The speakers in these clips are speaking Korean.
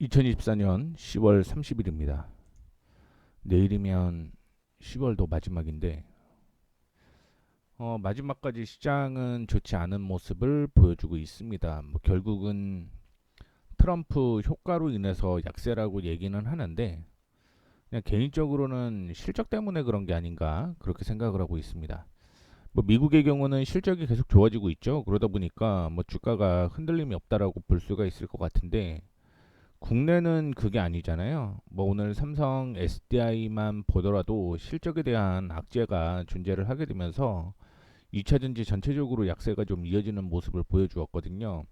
2024년 10월 30일입니다. 내일이면 10월도 마지막인데 마지막까지 시장은 좋지 않은 모습을 보여주고 있습니다. 뭐 결국은 트럼프 효과로 인해서 약세라고 얘기는 하는데 그냥 개인적으로는 실적 때문에 그런 게 아닌가 그렇게 생각을 하고 있습니다. 뭐 미국의 경우는 실적이 계속 좋아지고 있죠. 그러다 보니까 뭐 주가가 흔들림이 없다라고 볼 수가 있을 것 같은데 국내는 그게 아니잖아요. 뭐 오늘 삼성 SDI만 보더라도 실적에 대한 악재가 존재를 하게 되면서 2차전지 전체적으로 약세가 좀 이어지는 모습을 보여주었거든요.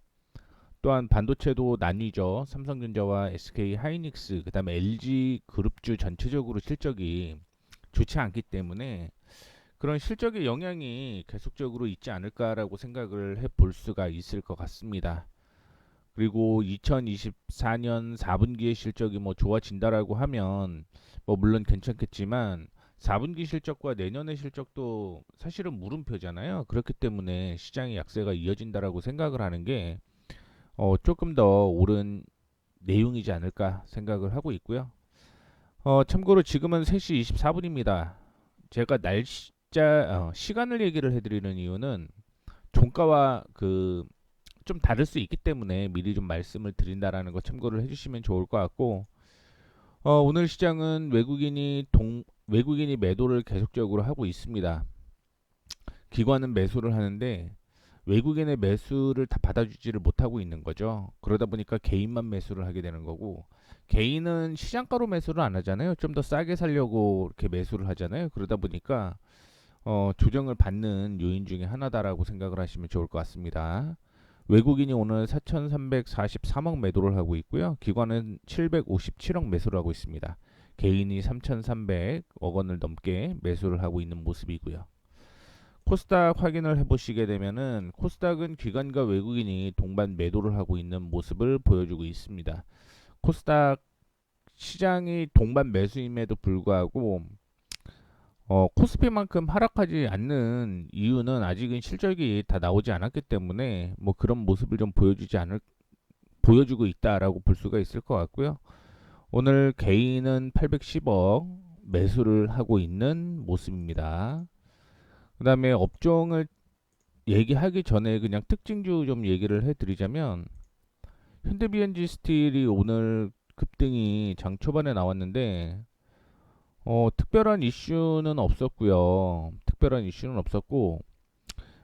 또한 반도체도 나뉘죠. 삼성전자와 SK 하이닉스, 그다음에 LG 그룹주 전체적으로 실적이 좋지 않기 때문에 그런 실적의 영향이 계속적으로 있지 않을까라고 생각을 해볼 수가 있을 것 같습니다. 그리고 2024년 4분기의 실적이 뭐 좋아진다라고 하면 뭐 물론 괜찮겠지만 4분기 실적과 내년의 실적도 사실은 물음표잖아요. 그렇기 때문에 시장의 약세가 이어진다라고 생각을 하는 게 조금 더 옳은 내용이지 않을까 생각을 하고 있고요. 참고로 지금은 3시 24분입니다. 제가 시간을 얘기를 해드리는 이유는 종가와 좀 다를 수 있기 때문에 미리 좀 말씀을 드린다라는 거 참고를 해주시면 좋을 것 같고 오늘 시장은 외국인이 매도를 계속적으로 하고 있습니다. 기관은 매수를 하는데 외국인의 매수를 다 받아주지를 못하고 있는 거죠. 그러다 보니까 개인만 매수를 하게 되는 거고 개인은 시장가로 매수를 안 하잖아요. 좀 더 싸게 살려고 이렇게 매수를 하잖아요. 그러다 보니까 조정을 받는 요인 중에 하나다라고 생각을 하시면 좋을 것 같습니다. 외국인이 오늘 4,343억 매도를 하고 있고요. 기관은 757억 매수를 하고 있습니다. 개인이 3,300억 원을 넘게 매수를 하고 있는 모습이고요. 코스닥 확인을 해보시게 되면은 코스닥은 기관과 외국인이 동반 매도를 하고 있는 모습을 보여주고 있습니다. 코스닥 시장이 동반 매수임에도 불구하고 코스피만큼 하락하지 않는 이유는 아직은 실적이 다 나오지 않았기 때문에 뭐 그런 모습을 좀 보여주고 있다라고 볼 수가 있을 것 같고요. 오늘 개인은 810억 매수를 하고 있는 모습입니다. 그다음에 업종을 얘기하기 전에 그냥 특징주 좀 얘기를 해드리자면 현대비엔지 스틸이 오늘 급등이 장 초반에 나왔는데 특별한 이슈는 없었고요. 특별한 이슈는 없었고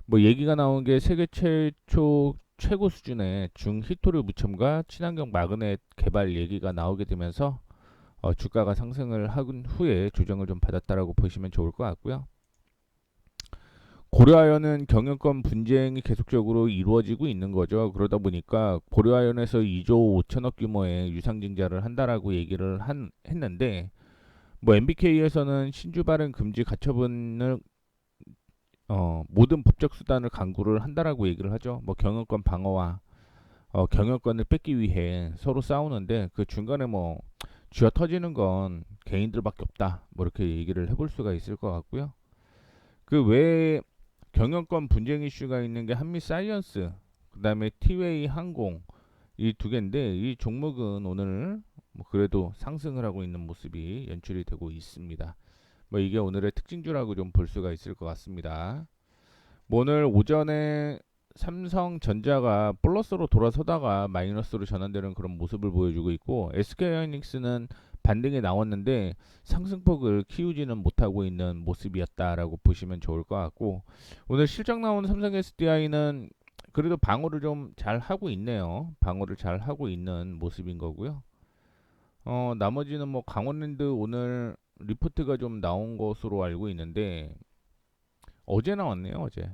뭐 얘기가 나온 게 세계 최초 최고 수준의 중히토류 무첨가 친환경 마그넷 개발 얘기가 나오게 되면서 주가가 상승을 한 후에 조정을 좀 받았다라고 보시면 좋을 것 같고요. 고려아연은 경영권 분쟁이 계속적으로 이루어지고 있는 거죠. 그러다 보니까 고려아연에서 2조 5천억 규모의 유상증자를 한다라고 했는데 뭐 MBK에서는 신주 발행 금지 가처분을 모든 법적 수단을 강구를 한다라고 얘기를 하죠. 뭐 경영권 방어와 경영권을 뺏기 위해 서로 싸우는데 그 중간에 뭐 쥐어 터지는 건 개인들밖에 없다. 뭐 이렇게 얘기를 해볼 수가 있을 것 같고요. 그 외에 경영권 분쟁 이슈가 있는 게 한미 사이언스, 그다음에 티웨이 항공 이 두 개인데 이 종목은 오늘 뭐 그래도 상승을 하고 있는 모습이 연출이 되고 있습니다. 뭐 이게 오늘의 특징주라고 좀 볼 수가 있을 것 같습니다. 뭐 오늘 오전에 삼성전자가 플러스로 돌아서다가 마이너스로 전환되는 그런 모습을 보여주고 있고 SK하이닉스는 반등이 나왔는데 상승폭을 키우지는 못하고 있는 모습이었다라고 보시면 좋을 것 같고 오늘 실적 나온 삼성 SDI는 그래도 방어를 좀 잘 하고 있네요. 방어를 잘 하고 있는 모습인 거고요. 나머지는 뭐 강원랜드 오늘 리포트가 좀 나온 것으로 알고 있는데 어제 나왔네요. 어제.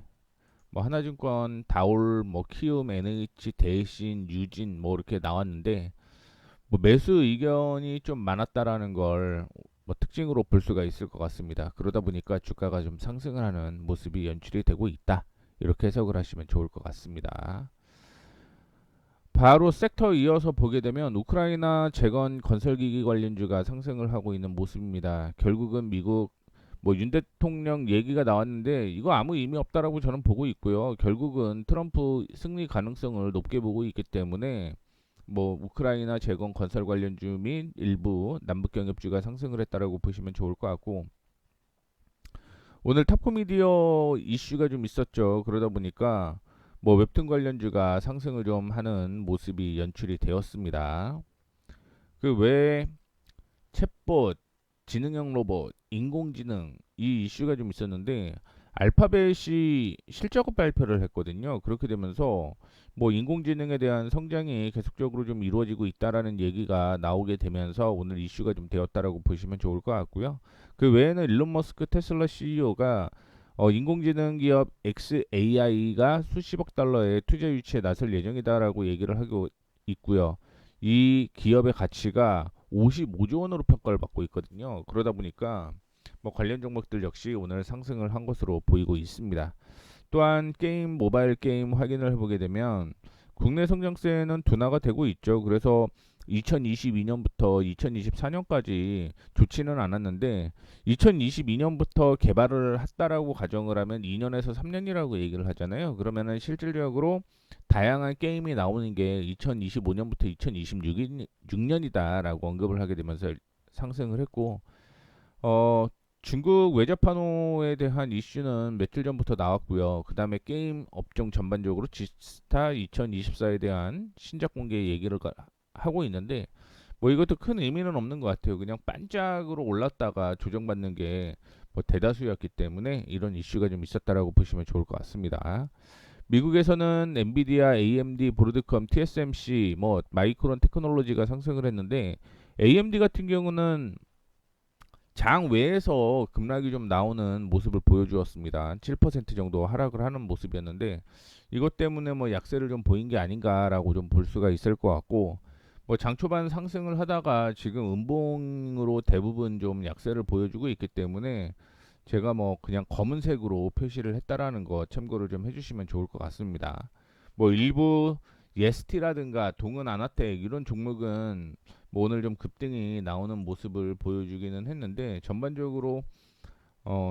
뭐 하나증권, 다올, 뭐 키움, NH, 대신, 유진 뭐 이렇게 나왔는데 뭐 매수 의견이 좀 많았다라는 걸 뭐 특징으로 볼 수가 있을 것 같습니다. 그러다 보니까 주가가 좀 상승을 하는 모습이 연출이 되고 있다. 이렇게 해석을 하시면 좋을 것 같습니다. 바로 섹터 이어서 보게 되면 우크라이나 재건 건설기기 관련주가 상승을 하고 있는 모습입니다. 결국은 미국 뭐 윤 대통령 얘기가 나왔는데 이거 아무 의미 없다라고 저는 보고 있고요. 결국은 트럼프 승리 가능성을 높게 보고 있기 때문에 뭐 우크라이나 재건 건설 관련주 및 일부 남북 경협주가 상승을 했다라고 보시면 좋을 것 같고, 오늘 탑코미디어 이슈가 좀 있었죠. 그러다 보니까 뭐 웹툰 관련주가 상승을 좀 하는 모습이 연출이 되었습니다. 그 외에 챗봇, 지능형 로봇, 인공지능 이 이슈가 좀 있었는데, 알파벳이 실적 발표를 했거든요. 그렇게 되면서 뭐 인공지능에 대한 성장이 계속적으로 좀 이루어지고 있다라는 얘기가 나오게 되면서 오늘 이슈가 좀 되었다라고 보시면 좋을 것 같고요. 그 외에는 일론 머스크 테슬라 CEO가 인공지능 기업 xAI가 수십억 달러의 투자 유치에 나설 예정이다라고 얘기를 하고 있고요. 이 기업의 가치가 55조 원으로 평가를 받고 있거든요. 그러다 보니까 뭐 관련 종목들 역시 오늘 상승을 한 것으로 보이고 있습니다. 또한 모바일 게임 확인을 해보게 되면 국내 성장세는 둔화가 되고 있죠. 그래서 2022년부터 2024년까지 좋지는 않았는데, 2022년부터 개발을 했다라고 가정을 하면 2년에서 3년이라고 얘기를 하잖아요. 그러면은 실질적으로 다양한 게임이 나오는 게 2025년부터 2026년이다라고 언급을 하게 되면서 상승을 했고, 어, 중국 외자판호에 대한 이슈는 며칠 전부터 나왔고요. 그 다음에 게임 업종 전반적으로 지스타 2024에 대한 신작 공개 얘기를 하고 있는데, 뭐 이것도 큰 의미는 없는 것 같아요. 그냥 반짝으로 올랐다가 조정받는 게 뭐 대다수였기 때문에 이런 이슈가 좀 있었다라고 보시면 좋을 것 같습니다. 미국에서는 엔비디아, AMD, 브로드컴, TSMC, 뭐 마이크론 테크놀로지가 상승을 했는데, AMD 같은 경우는 장 외에서 급락이 좀 나오는 모습을 보여주었습니다. 7% 정도 하락을 하는 모습이었는데, 이것 때문에 뭐 약세를 좀 보인 게 아닌가라고 좀 볼 수가 있을 것 같고, 뭐 장 초반 상승을 하다가 지금 음봉으로 대부분 좀 약세를 보여주고 있기 때문에 제가 뭐 그냥 검은색으로 표시를 했다라는 거 참고를 좀 해주시면 좋을 것 같습니다. 뭐 일부 예스티라든가 동은 아나텍 이런 종목은 뭐 오늘 좀 급등이 나오는 모습을 보여주기는 했는데, 전반적으로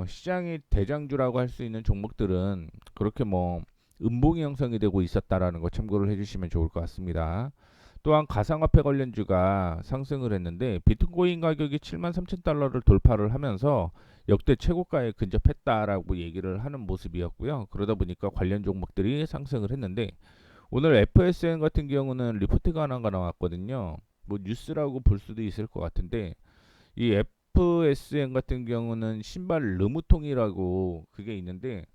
시장이 대장주라고 할 수 있는 종목들은 그렇게 뭐 음봉이 형성이 되고 있었다라는 거 참고를 해주시면 좋을 것 같습니다. 또한 가상화폐 관련주가 상승을 했는데, 비트코인 가격이 73,000달러를 돌파를 하면서 역대 최고가에 근접했다라고 얘기를 하는 모습이었고요. 그러다 보니까 관련 종목들이 상승을 했는데, 오늘 FSN 같은 경우는 리포트가 하나가 나왔거든요. 뭐 뉴스라고 볼 수도 있을 것 같은데, 이 FSN 같은 경우는 신발 르무통이라고 그게 있는데,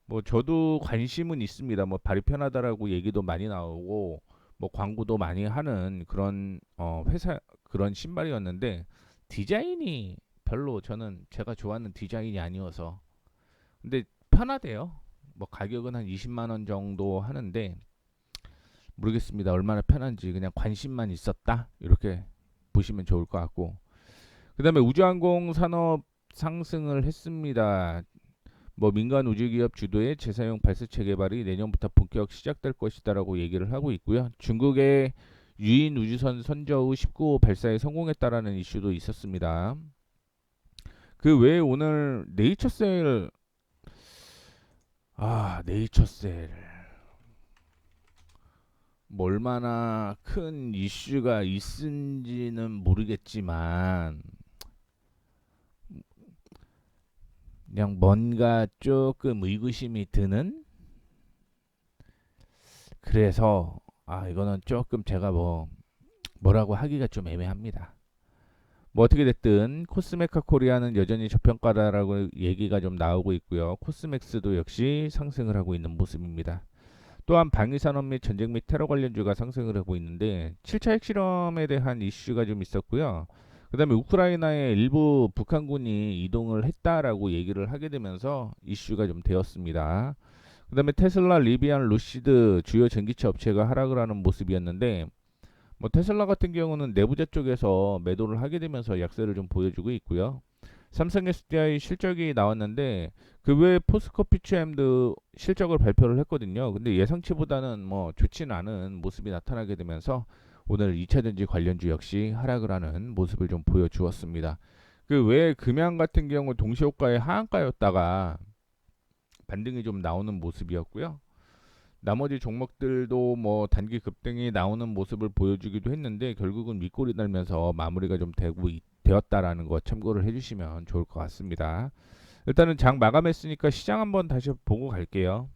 뭐 저도 관심은 있습니다. 뭐 발이 편하다라고 얘기도 많이 나오고 뭐 광고도 많이 하는 그런 회사 그런 신발이었는데, 디자인이 별로 저는 제가 좋아하는 디자인이 아니어서. 근데 편하대요. 뭐 가격은 한 20만 원 정도 하는데 모르겠습니다. 얼마나 편한지. 그냥 관심만 있었다 이렇게 보시면 좋을 것 같고, 그 다음에 우주항공 산업 상승을 했습니다. 뭐 민간 우주기업 주도의 재사용 발사체 개발이 내년부터 본격 시작될 것이다라고 얘기를 하고 있고요. 중국의 유인 우주선 선저우 19호 발사에 성공했다라는 이슈도 있었습니다. 그 외에 오늘 네이처셀, 네이처셀 뭐 얼마나 큰 이슈가 있은지는 모르겠지만 그냥 뭔가 조금 의구심이 드는, 그래서 이거는 조금 제가 뭐라고 하기가 좀 애매합니다. 뭐 어떻게 됐든 코스메카 코리아는 여전히 저평가다라고 얘기가 좀 나오고 있고요. 코스맥스도 역시 상승을 하고 있는 모습입니다. 또한 방위산업 및 전쟁 및 테러 관련주가 상승을 하고 있는데, 7차 핵실험에 대한 이슈가 좀 있었고요. 그 다음에 우크라이나에 일부 북한군이 이동을 했다라고 얘기를 하게 되면서 이슈가 좀 되었습니다. 그 다음에 테슬라, 리비안, 루시드 주요 전기차 업체가 하락을 하는 모습이었는데, 뭐 테슬라 같은 경우는 내부자 쪽에서 매도를 하게 되면서 약세를 좀 보여주고 있고요. 삼성 SDI 실적이 나왔는데 그 외에 포스코 피츠엠도 실적을 발표를 했거든요. 근데 예상치보다는 뭐 좋지는 않은 모습이 나타나게 되면서 오늘 2차전지 관련주 역시 하락을 하는 모습을 좀 보여주었습니다. 그 외에 금양 같은 경우 동시호가의 하한가였다가 반등이 좀 나오는 모습이었고요. 나머지 종목들도 뭐 단기 급등이 나오는 모습을 보여주기도 했는데 결국은 윗골이 달면서 마무리가 좀 되었다라는 거 참고를 해주시면 좋을 것 같습니다. 일단은 장 마감했으니까 시장 한번 다시 보고 갈게요.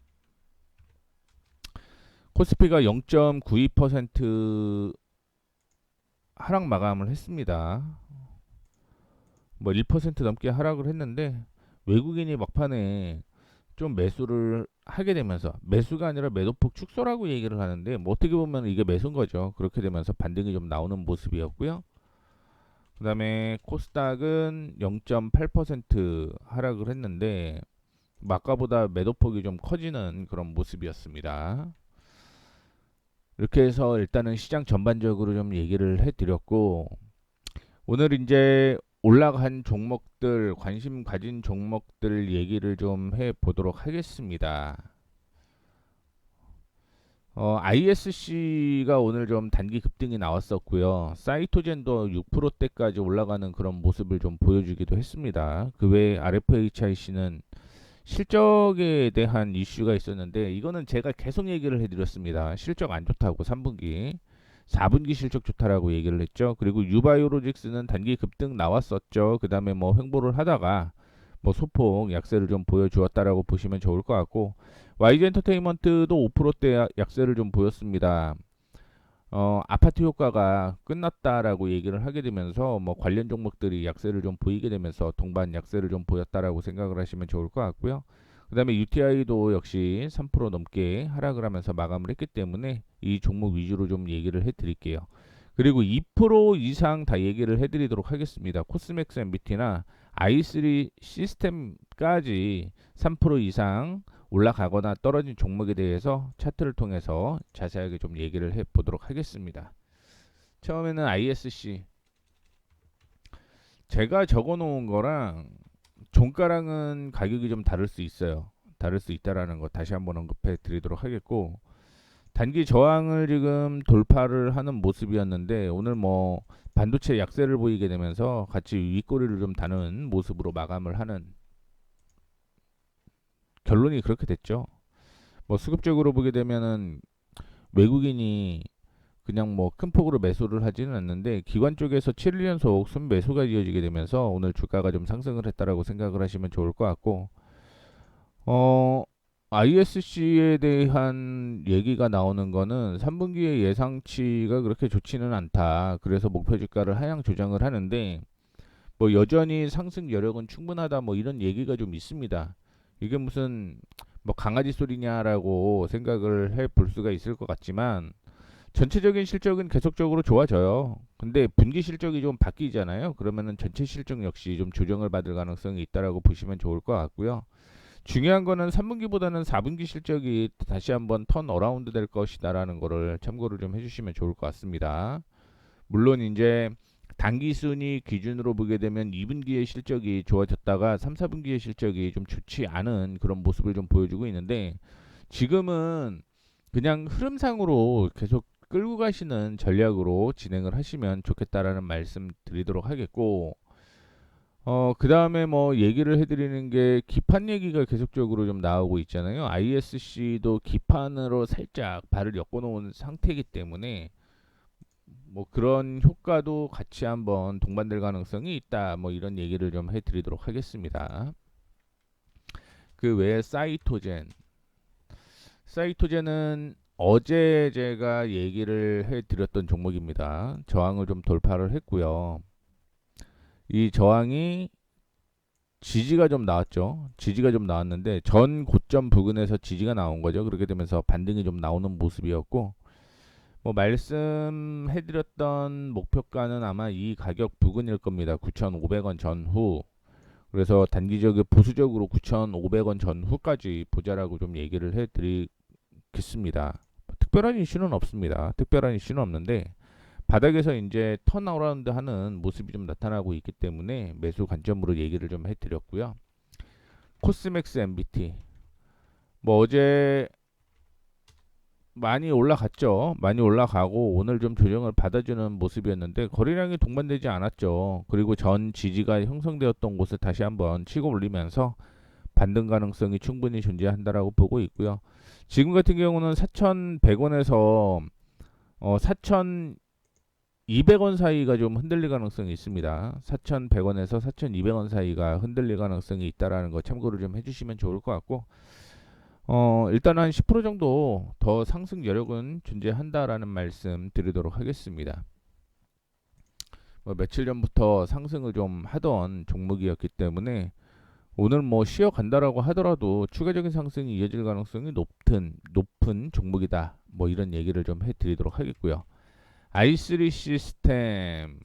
코스피가 0.92% 하락 마감을 했습니다. 뭐 1% 넘게 하락을 했는데 외국인이 막판에 좀 매수를 하게 되면서, 매수가 아니라 매도폭 축소라고 얘기를 하는데 뭐 어떻게 보면 이게 매수인 거죠. 그렇게 되면서 반등이 좀 나오는 모습이었고요. 그 다음에 코스닥은 0.8% 하락을 했는데 아까보다 매도폭이 좀 커지는 그런 모습이었습니다. 이렇게 해서 일단은 시장 전반적으로 좀 얘기를 해드렸고, 오늘 이제 올라간 종목들, 관심 가진 종목들 얘기를 좀 해보도록 하겠습니다. ISC가 오늘 좀 단기 급등이 나왔었고요. 사이토젠도 6%대까지 올라가는 그런 모습을 좀 보여주기도 했습니다. 그 외에 RFHIC는 실적에 대한 이슈가 있었는데 이거는 제가 계속 얘기를 해드렸습니다. 실적 안 좋다고 3분기, 4분기 실적 좋다라고 얘기를 했죠. 그리고 유바이오로직스는 단기 급등 나왔었죠. 그 다음에 뭐 횡보를 하다가 뭐 소폭 약세를 좀 보여주었다라고 보시면 좋을 것 같고, YG엔터테인먼트도 5%대 약세를 좀 보였습니다. 아파트 효과가 끝났다라고 얘기를 하게 되면서 뭐 관련 종목들이 약세를 좀 보이게 되면서 동반 약세를 좀 보였다라고 생각을 하시면 좋을 것 같고요. 그 다음에 UTI도 역시 3% 넘게 하락을 하면서 마감을 했기 때문에 이 종목 위주로 좀 얘기를 해드릴게요. 그리고 2% 이상 다 얘기를 해드리도록 하겠습니다. 코스맥스 MBT나 i3 시스템까지 3% 이상 올라가거나 떨어진 종목에 대해서 차트를 통해서 자세하게 좀 얘기를 해보도록 하겠습니다. 처음에는 ISC, 제가 적어 놓은 거랑 종가랑은 가격이 좀 다를 수 있어요. 다를 수 있다라는 거 다시 한번 언급해 드리도록 하겠고, 단기 저항을 지금 돌파를 하는 모습이었는데 오늘 뭐 반도체 약세를 보이게 되면서 같이 윗꼬리를 좀 다는 모습으로 마감을 하는, 결론이 그렇게 됐죠. 뭐 수급적으로 보게 되면은 외국인이 그냥 뭐 큰 폭으로 매수를 하지는 않는데 기관 쪽에서 7일 연속 순매수가 이어지게 되면서 오늘 주가가 좀 상승을 했다라고 생각을 하시면 좋을 것 같고, 어 ISC에 대한 얘기가 나오는 거는 3분기의 예상치가 그렇게 좋지는 않다. 그래서 목표 주가를 하향 조정을 하는데 뭐 여전히 상승 여력은 충분하다, 뭐 이런 얘기가 좀 있습니다. 이게 무슨 뭐 강아지 소리냐라고 생각을 해 볼 수가 있을 것 같지만 전체적인 실적은 계속적으로 좋아져요. 근데 분기 실적이 좀 바뀌잖아요. 그러면은 전체 실적 역시 좀 조정을 받을 가능성이 있다라고 보시면 좋을 것 같고요. 중요한 거는 3분기보다는 4분기 실적이 다시 한번 턴 어라운드 될 것이다라는 거를 참고를 좀 해주시면 좋을 것 같습니다. 물론 이제 단기 순위 기준으로 보게 되면 2분기의 실적이 좋아졌다가 3, 4분기의 실적이 좀 좋지 않은 그런 모습을 좀 보여주고 있는데, 지금은 그냥 흐름상으로 계속 끌고 가시는 전략으로 진행을 하시면 좋겠다라는 말씀 드리도록 하겠고, 그 다음에 뭐 얘기를 해드리는 게 기판 얘기가 계속적으로 좀 나오고 있잖아요. ISC도 기판으로 살짝 발을 엮어놓은 상태이기 때문에 뭐 그런 효과도 같이 한번 동반될 가능성이 있다. 뭐 이런 얘기를 좀 해드리도록 하겠습니다. 그 외에 사이토젠은 어제 제가 얘기를 해드렸던 종목입니다. 저항을 좀 돌파를 했고요. 이 저항이 지지가 좀 나왔죠. 지지가 좀 나왔는데 전 고점 부근에서 지지가 나온 거죠. 그렇게 되면서 반등이 좀 나오는 모습이었고, 뭐 말씀해드렸던 목표가는 아마 이 가격 부근일 겁니다. 9,500원 전후. 그래서 단기적으로 보수적으로 9,500원 전후까지 보자라고 좀 얘기를 해드리겠습니다. 특별한 이슈는 없습니다. 특별한 이슈는 없는데 바닥에서 이제 턴어라운드 하는 모습이 좀 나타나고 있기 때문에 매수 관점으로 얘기를 좀 해드렸고요. 코스맥스 MBT, 뭐 어제 많이 올라갔죠. 많이 올라가고 오늘 좀 조정을 받아주는 모습이었는데 거래량이 동반되지 않았죠. 그리고 전 지지가 형성되었던 곳을 다시 한번 치고 올리면서 반등 가능성이 충분히 존재한다라고 보고 있고요. 지금 같은 경우는 4,100원에서 4,200원 사이가 좀 흔들릴 가능성이 있습니다. 4,100원에서 4,200원 사이가 흔들릴 가능성이 있다라는 거 참고를 좀 해주시면 좋을 것 같고, 일단 한 10% 정도 더 상승 여력은 존재한다라는 말씀 드리도록 하겠습니다. 뭐 며칠 전부터 상승을 좀 하던 종목이었기 때문에 오늘 뭐 쉬어간다라고 하더라도 추가적인 상승이 이어질 가능성이 높은 종목이다. 뭐 이런 얘기를 좀 해드리도록 하겠고요. i3 시스템.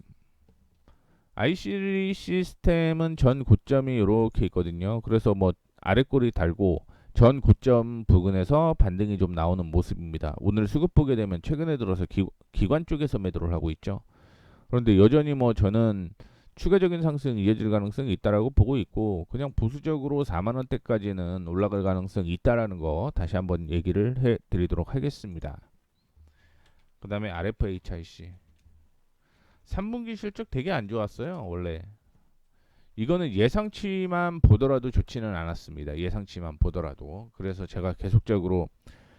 i3 시스템은 전 고점이 이렇게 있거든요. 그래서 뭐 아래꼬리 달고 전 고점 부근에서 반등이 좀 나오는 모습입니다. 오늘 수급 보게 되면 최근에 들어서 기관 쪽에서 매도를 하고 있죠. 그런데 여전히 뭐 저는 추가적인 상승이 이어질 가능성이 있다라고 보고 있고, 그냥 보수적으로 4만 원대까지는 올라갈 가능성이 있다라는 거 다시 한번 얘기를 해 드리도록 하겠습니다. 그다음에 RFHIC 3분기 실적 되게 안 좋았어요. 원래 이거는 예상치만 보더라도 좋지는 않았습니다. 예상치만 보더라도. 그래서 제가 계속적으로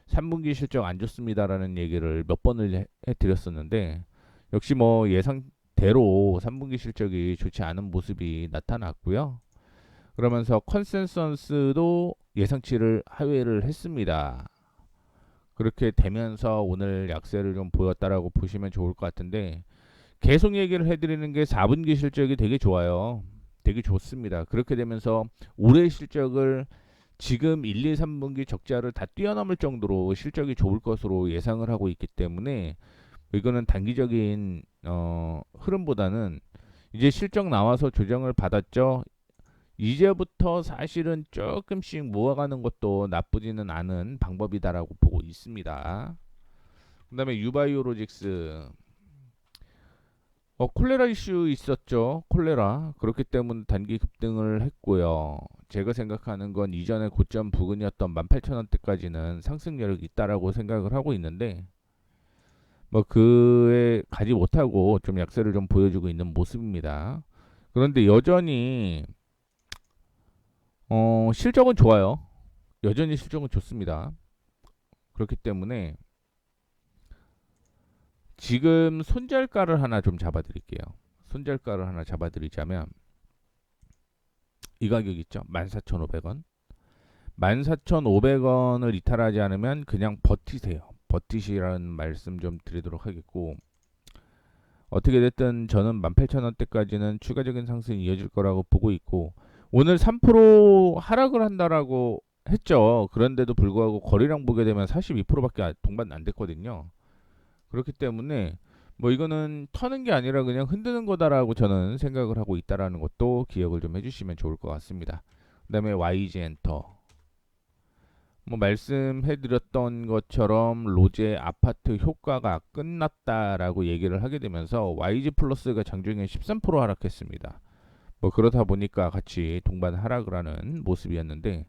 3분기 실적 안 좋습니다라는 얘기를 몇 번을 해드렸었는데, 역시 뭐 예상대로 3분기 실적이 좋지 않은 모습이 나타났고요. 그러면서 컨센서스도 예상치를 하회를 했습니다. 그렇게 되면서 오늘 약세를 좀 보였다라고 보시면 좋을 것 같은데, 계속 얘기를 해드리는 게 4분기 실적이 되게 좋아요. 되게 좋습니다. 그렇게 되면서 올해 실적을 지금 1, 2, 3분기 적자를 다 뛰어넘을 정도로 실적이 좋을 것으로 예상을 하고 있기 때문에, 이거는 단기적인 흐름보다는 이제 실적 나와서 조정을 받았죠. 이제부터 사실은 조금씩 모아가는 것도 나쁘지는 않은 방법이다라고 보고 있습니다. 그 다음에 유바이오로직스, 콜레라 이슈 있었죠. 콜레라. 그렇기 때문에 단기 급등을 했고요. 제가 생각하는 건 이전에 고점 부근이었던 18,000원대까지는 상승 여력이 있다라고 생각을 하고 있는데, 뭐 그에 가지 못하고 좀 약세를 좀 보여주고 있는 모습입니다. 그런데 여전히 실적은 좋아요. 여전히 실적은 좋습니다. 그렇기 때문에 지금 손절가를 하나 좀 잡아드릴게요. 손절가를 하나 잡아드리자면 이 가격 있죠? 14,500원. 14,500원을 이탈하지 않으면 그냥 버티세요. 버티시라는 말씀 좀 드리도록 하겠고, 어떻게 됐든 저는 18,000원대까지는 추가적인 상승이 이어질 거라고 보고 있고, 오늘 3% 하락을 한다라고 했죠. 그런데도 불구하고 거래량 보게 되면 42%밖에 동반 안 됐거든요. 그렇기 때문에 뭐 이거는 터는 게 아니라 그냥 흔드는 거다라고 저는 생각을 하고 있다라는 것도 기억을 좀 해주시면 좋을 것 같습니다. 그다음에 YG 엔터, 뭐 말씀해드렸던 것처럼 로제 아파트 효과가 끝났다라고 얘기를 하게 되면서 YG 플러스가 장중에 13% 하락했습니다. 뭐 그러다 보니까 같이 동반 하락을 하는 모습이었는데,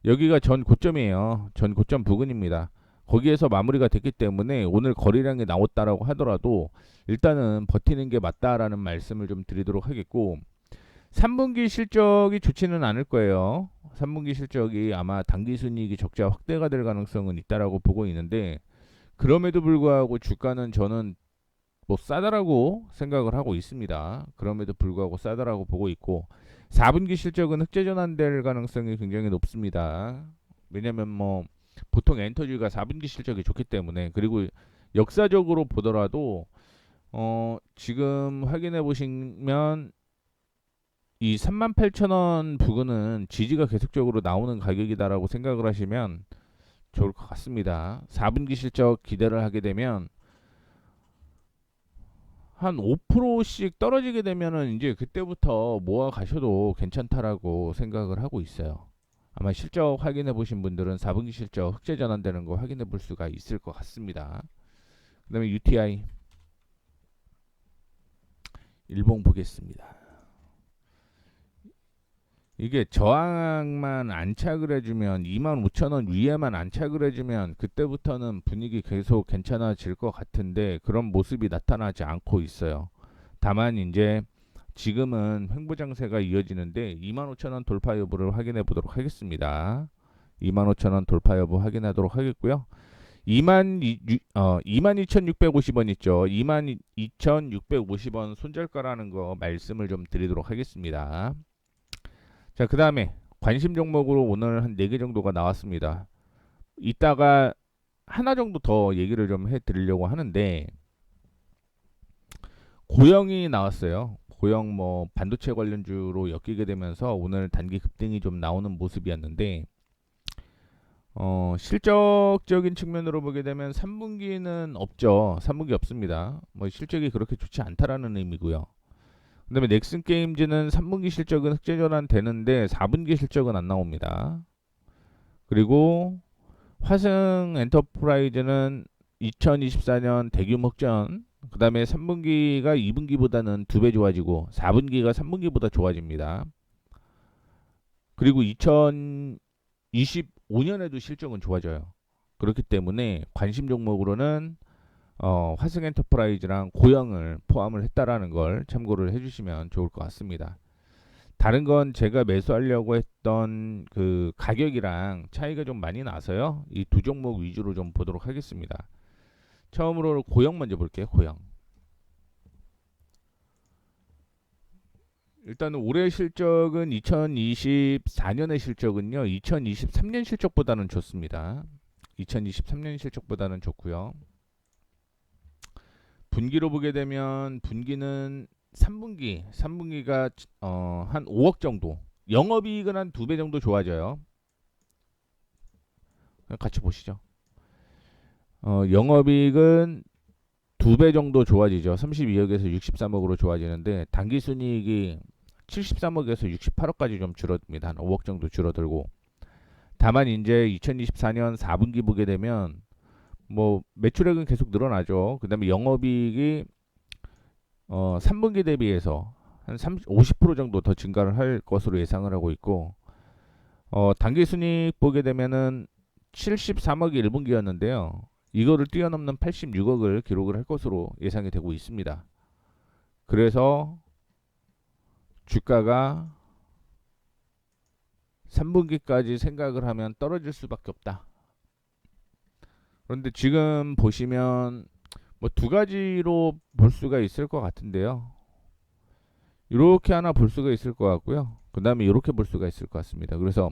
여기가 전 고점이에요. 전 고점 부근입니다. 거기에서 마무리가 됐기 때문에 오늘 거래량이 나왔다라고 하더라도 일단은 버티는 게 맞다라는 말씀을 좀 드리도록 하겠고, 3분기 실적이 좋지는 않을 거예요. 3분기 실적이 아마 당기순이익이 적자 확대가 될 가능성은 있다라고 보고 있는데, 그럼에도 불구하고 주가는 저는 뭐 싸다라고 생각을 하고 있습니다. 그럼에도 불구하고 싸다라고 보고 있고, 4분기 실적은 흑자 전환될 가능성이 굉장히 높습니다. 왜냐면 뭐 보통 엔터지가 4분기 실적이 좋기 때문에. 그리고 역사적으로 보더라도 지금 확인해 보시면 이 38,000원 부근은 지지가 계속적으로 나오는 가격이다라고 생각을 하시면 좋을 것 같습니다. 4분기 실적 기대를 하게 되면 한 5%씩 떨어지게 되면은 이제 그때부터 모아 가셔도 괜찮다라고 생각을 하고 있어요. 아마 실적 확인해 보신 분들은 4분기 실적 흑자 전환되는 거 확인해 볼 수가 있을 것 같습니다. 그다음에 UTI 일봉 보겠습니다. 이게 저항만 안착을 해주면 25,000원 위에만 안착을 해주면 그때부터는 분위기 계속 괜찮아질 것 같은데, 그런 모습이 나타나지 않고 있어요. 다만 이제 지금은 횡보장세가 이어지는데 25,000원 돌파 여부를 확인해 보도록 하겠습니다. 25,000원 돌파 여부 확인하도록 하겠고요. 22,650원 있죠. 22,650원 손절가라는 거 말씀을 좀 드리도록 하겠습니다. 자, 그 다음에 관심 종목으로 오늘 한 4개 정도가 나왔습니다. 이따가 하나 정도 더 얘기를 좀 해드리려고 하는데, 고영이 나왔어요. 고영 뭐 반도체 관련주로 엮이게 되면서 오늘 단기 급등이 좀 나오는 모습이었는데, 실적적인 측면으로 보게 되면 3분기는 없죠. 3분기 없습니다. 뭐 실적이 그렇게 좋지 않다라는 의미고요. 그다음에 넥슨 게임즈는 3분기 실적은 흑자 전환되는데 4분기 실적은 안 나옵니다. 그리고 화승 엔터프라이즈는 2024년 대규모 흑전, 그 다음에 3분기가 2분기보다는 2배 좋아지고 4분기가 3분기보다 좋아집니다. 그리고 2025년에도 실적은 좋아져요. 그렇기 때문에 관심 종목으로는 화승 엔터프라이즈랑 고영을 포함을 했다라는 걸 참고를 해주시면 좋을 것 같습니다. 다른 건 제가 매수하려고 했던 그 가격이랑 차이가 좀 많이 나서요. 이 두 종목 위주로 좀 보도록 하겠습니다. 처음으로 고영 먼저 볼게요. 고영. 일단 올해 실적은 2024년의 실적은요. 2023년 실적보다는 좋습니다. 2023년 실적보다는 좋고요. 분기로 보게 되면 분기는 3분기가 한 5억 정도, 영업이익은 한 2배 정도 좋아져요. 같이 보시죠. 영업이익은 2배 정도 좋아지죠. 32억에서 63억으로 좋아지는데 당기순이익이 73억에서 68억까지 좀 줄어듭니다. 한 5억 정도 줄어들고, 다만 이제 2024년 4분기 보게 되면 뭐 매출액은 계속 늘어나죠. 그 다음에 영업이익이 3분기 대비해서 한 50% 정도 더 증가를 할 것으로 예상을 하고 있고, 당기순이익 보게 되면은 73억이 1분기였는데요. 이거를 뛰어넘는 86억을 기록을 할 것으로 예상이 되고 있습니다. 그래서 주가가 3분기까지 생각을 하면 떨어질 수밖에 없다. 그런데 지금 보시면 뭐 두 가지로 볼 수가 있을 것 같은데요. 이렇게 하나 볼 수가 있을 것 같고요. 그 다음에 이렇게 볼 수가 있을 것 같습니다. 그래서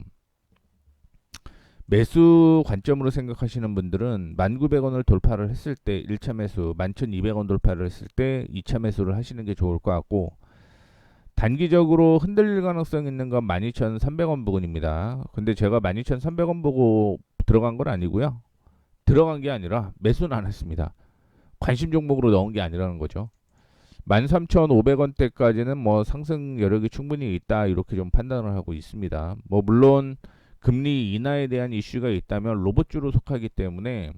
매수 관점으로 생각하시는 분들은 19,000원을 돌파를 했을 때 1차 매수, 11,200원 돌파를 했을 때 2차 매수를 하시는 게 좋을 것 같고, 단기적으로 흔들릴 가능성 있는 건 12,300원 부근입니다. 근데 제가 12,300원 보고 들어간 건 아니고요. 들어간 게 아니라 매수는 안 했습니다. 관심 종목으로 넣은 게 아니라는 거죠. 13,500원대까지는 뭐 상승 여력이 충분히 있다, 이렇게 좀 판단을 하고 있습니다. 뭐 물론 금리 인하에 대한 이슈가 있다면 로봇주로 속하기 때문에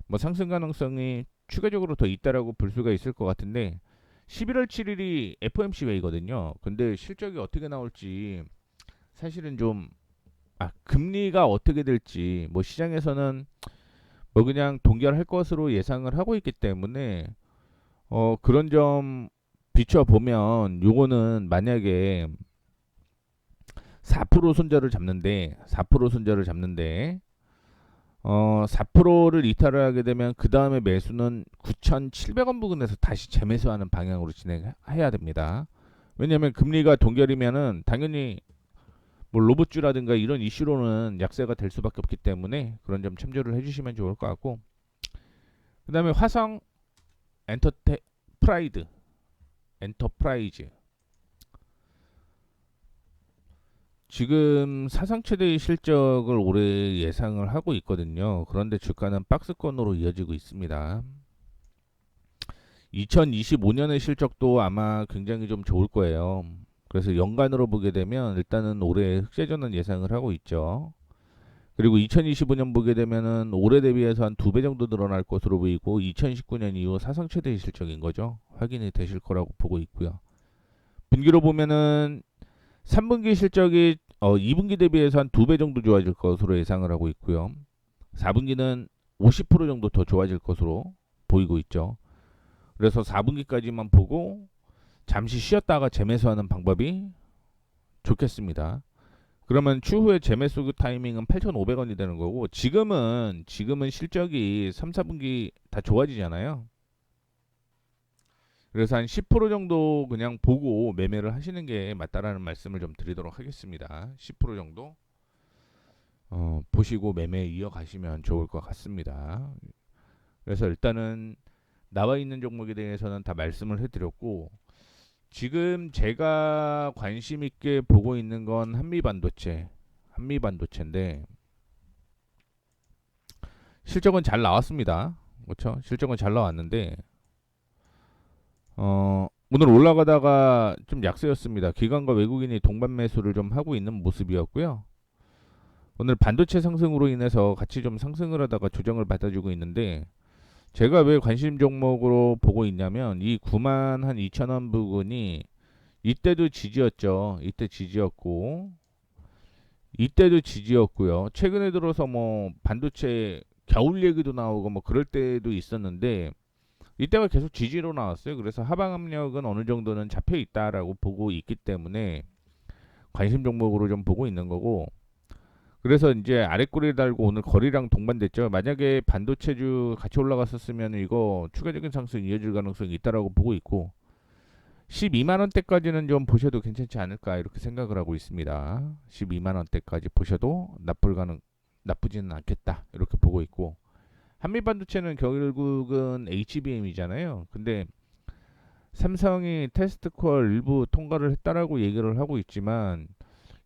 뭐 상승 가능성이 추가적으로 더 있다라고 볼 수가 있을 것 같은데, 11월 7일이 FOMC 회의거든요. 근데 실적이 어떻게 나올지 사실은 좀 금리가 어떻게 될지 뭐 시장에서는 뭐 그냥 동결할 것으로 예상을 하고 있기 때문에 그런 점 비춰보면 요거는 만약에 4% 손절을 잡는데 4%를 이탈을 하게 되면 그 다음에 매수는 9,700원 부근에서 다시 재매수하는 방향으로 진행해야 됩니다. 왜냐하면 금리가 동결이면은 당연히 뭐 로봇주라든가 이런 이슈로는 약세가 될 수밖에 없기 때문에 그런 점 참조를 해주시면 좋을 것 같고, 그 다음에 화성 엔터프라이즈 지금 사상 최대의 실적을 올해 예상을 하고 있거든요. 그런데 주가는 박스권으로 이어지고 있습니다. 2025년의 실적도 아마 굉장히 좀 좋을 거예요. 그래서 연간으로 보게 되면 일단은 올해 흑자전환 예상을 하고 있죠. 그리고 2025년 보게 되면은 올해 대비해서 한 2배 정도 늘어날 것으로 보이고, 2019년 이후 사상 최대의 실적인 거죠. 확인이 되실 거라고 보고 있고요. 분기로 보면은 3분기 실적이 2분기 대비해서 한 2배 정도 좋아질 것으로 예상을 하고 있고요. 4분기는 50% 정도 더 좋아질 것으로 보이고 있죠. 그래서 4분기까지만 보고 잠시 쉬었다가 재매수하는 방법이 좋겠습니다. 그러면 추후에 재매수 타이밍은 8,500원이 되는 거고, 지금은 실적이 3, 4분기 다 좋아지잖아요. 그래서 한 10% 정도 그냥 보고 매매를 하시는 게 맞다라는 말씀을 좀 드리도록 하겠습니다. 10% 정도 보시고 매매 이어가시면 좋을 것 같습니다. 그래서 일단은 나와 있는 종목에 대해서는 다 말씀을 해드렸고, 지금 제가 관심 있게 보고 있는 건 한미반도체인데 실적은 잘 나왔습니다. 그렇죠? 실적은 잘 나왔는데 오늘 올라가다가 좀 약세였습니다. 기관과 외국인이 동반 매수를 좀 하고 있는 모습이었고요. 오늘 반도체 상승으로 인해서 같이 좀 상승을 하다가 조정을 받아주고 있는데, 제가 왜 관심 종목으로 보고 있냐면 이 9만 한 2천 원 부근이 이때도 지지였죠. 이때도 지지였고요. 최근에 들어서 뭐 반도체 겨울 얘기도 나오고 뭐 그럴 때도 있었는데 이때가 계속 지지로 나왔어요. 그래서 하방 압력은 어느 정도는 잡혀 있다라고 보고 있기 때문에 관심 종목으로 좀 보고 있는 거고, 그래서 이제 아랫꼬리를 달고 오늘 거리랑 동반됐죠. 만약에 반도체주 같이 올라갔었으면 이거 추가적인 상승 이어질 가능성이 있다라고 보고 있고, 12만 원대까지는 좀 보셔도 괜찮지 않을까 이렇게 생각을 하고 있습니다. 12만 원대까지 보셔도 나쁘지는 않겠다 이렇게 보고 있고, 한미 반도체는 결국은 HBM이잖아요. 근데 삼성이 테스트 콜 일부 통과를 했다라고 얘기를 하고 있지만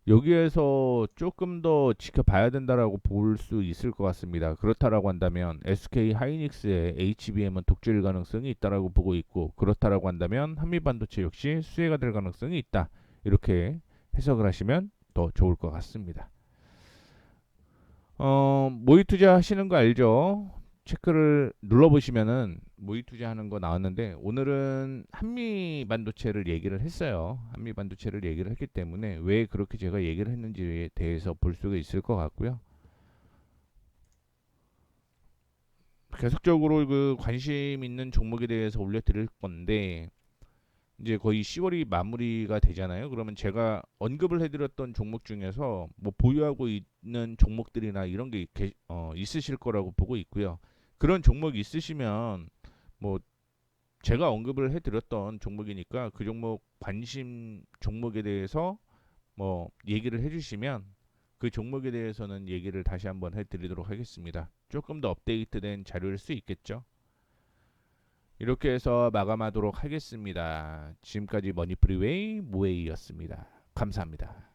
여기에서 조금 더 지켜봐야 된다라고 볼 수 있을 것 같습니다. 그렇다라고 한다면 SK 하이닉스의 HBM은 독주일 가능성이 있다라고 보고 있고, 그렇다라고 한다면 한미 반도체 역시 수혜가 될 가능성이 있다. 이렇게 해석을 하시면 더 좋을 것 같습니다. 모의 투자 하시는 거 알죠? 체크를 눌러보시면은 모의 투자하는 거 나왔는데, 오늘은 한미 반도체를 얘기를 했어요. 한미 반도체를 얘기를 했기 때문에 왜 그렇게 제가 얘기를 했는지에 대해서 볼 수가 있을 것 같고요. 계속적으로 그 관심 있는 종목에 대해서 올려드릴 건데, 이제 거의 10월이 마무리가 되잖아요. 그러면 제가 언급을 해드렸던 종목 중에서 뭐 보유하고 있는 종목들이나 이런 게 있으실 거라고 보고 있고요. 그런 종목 있으시면 뭐 제가 언급을 해드렸던 종목이니까 그 종목 관심 종목에 대해서 뭐 얘기를 해주시면 그 종목에 대해서는 얘기를 다시 한번 해드리도록 하겠습니다. 조금 더 업데이트된 자료일 수 있겠죠. 이렇게 해서 마감하도록 하겠습니다. 지금까지 머니프리웨이 모에이였습니다. 감사합니다.